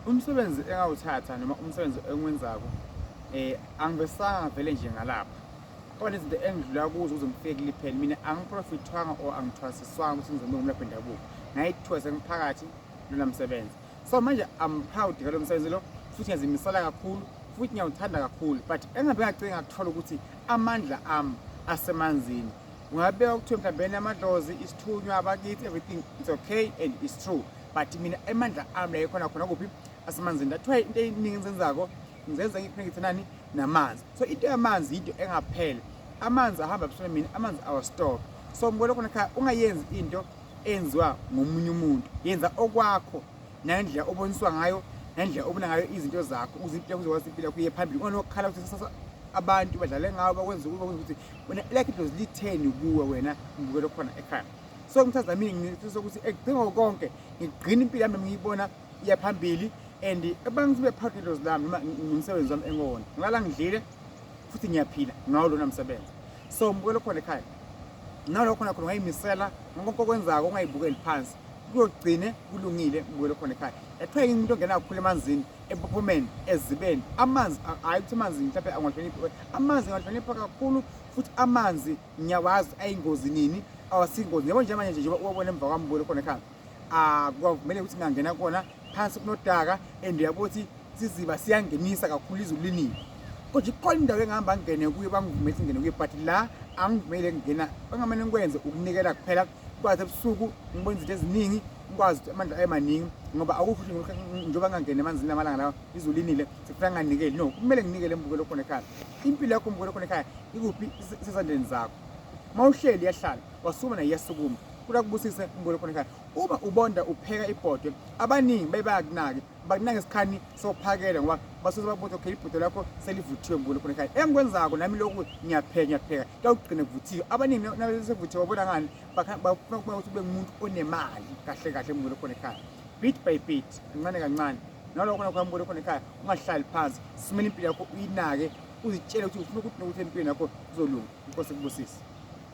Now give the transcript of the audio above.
Umsebenzi engawuthatha noma umsebenzi engiwenzako angivesanga vele nje ngalapha. Kodwa izinto engidlula kuzo ukuze ngifike kuliphela mina angiprofithwanga or angithwasiswanga ukuthi ngizobe ngumlaphi wendabuko. Ngayithwesa ngiphakathi lona msebenzi. So manje I'm proud ngalo msebenzi lo futhi ngiyazimisela kakhulu futhi ngiyawuthanda kakhulu, but engabe ngagcina ngakuthola ukuthi amandla ami asemanzini. Ungabeka ukuthiwa mhlawumbe amadlozi isithunywa abakithi everything it's okay and it's true, but mina amandla ami la ekhona khona kuphi asemanzini. Thathiwa into eyiningi engizenzako ngizenza ngiphinde nani namanzi. So into yamanzi into engaphele, amanzi ahamba ebusweni mina, amanzi awastop. So ngibona khona ekhaya ungayenzi into enziwa ngomunye umuntu, yenza okwakho nendlela oboniswa ngayo nendlela obona ngayo izinto zakho ukuze impilo kuzokwazi impilo kuye phambili. Unokukhala ukuthi abantu badlale ngawo bakwenza ukuthi wena like it was li-10 kuwe wena ngibukela khona ekhaya. So ngithaza mina ngifisa ukuthi ekudinga konke ngigcina impilo yami ngiyibona iya phambili and abangizibe part of those lami noma ngumsebenzi wami engona ngala ngidlile futhi ngiyaphila ngawo lona msebenzi. So ngibukela khona ekhaya nalo khona ngayimisela ngonke okwenzako ungayibukeli phansi kuyogcine kulungile. Ngibukela khona ekhaya ethiwa into ongena kakhulu emanzini ephuphumeni ezibeni. Amanzi ayithi amanzi mhlawumbe angahloniphi, amanzi angahlonipha kakhulu futhi amanzi ngiyawazi ayingozi nini awasingozi. Yabo nje manje ubona emva kwami ngibukela khona ekhaya kwavumele ukuthi ngangena kona phansi kunodaka and yabothi siziba siyangenisa kakhulu izulu linini. Kodwa ikhona indawo engihamba ngene kuyo bangivumela ngene kuyo, but la angivumele ngena bangamane ngikwenze ukunikela kuphela kwathi ebusuku ngibona izinto eziningi ngikwazi ukuthi amandla emaningi ngoba akukho njengoba ngangena emanzini amalanga lawa izulu linile sifuna nganikeli. No, kumele nginikele ngibukela khona ekhaya. Impilo yakho ngibukela khona ekhaya ikuphi sesandleni zakho. Mawuhleli yahlala wasuma naye yasukuma kula kubusise ngibukela khona ekhaya. Uma ubonda upheka ibhodwe abaningi bayakunaki bakunaka isikhani sophakela ngoba basuze babotha okay ibhodwe lakho selivuthiwe ngibukela khona ekhaya. Engikwenzako nami lokhu ngiyapheka kuyawugcina kuvuthiwe. Abaningi nabesevuthiwe babona ngani bafuna ukuthi ube umuntu onemali kahle kahle ngibukela khona ekhaya. Bit by bit kancane kancane nalokho khona ngibukela khona ekhaya. Ungahlali phansi simele impilo yakho uyinake uzitshele ukuthi ufuna ukuthi nokuthi empilweni yakho kuzolunga. Inkosi kubusise.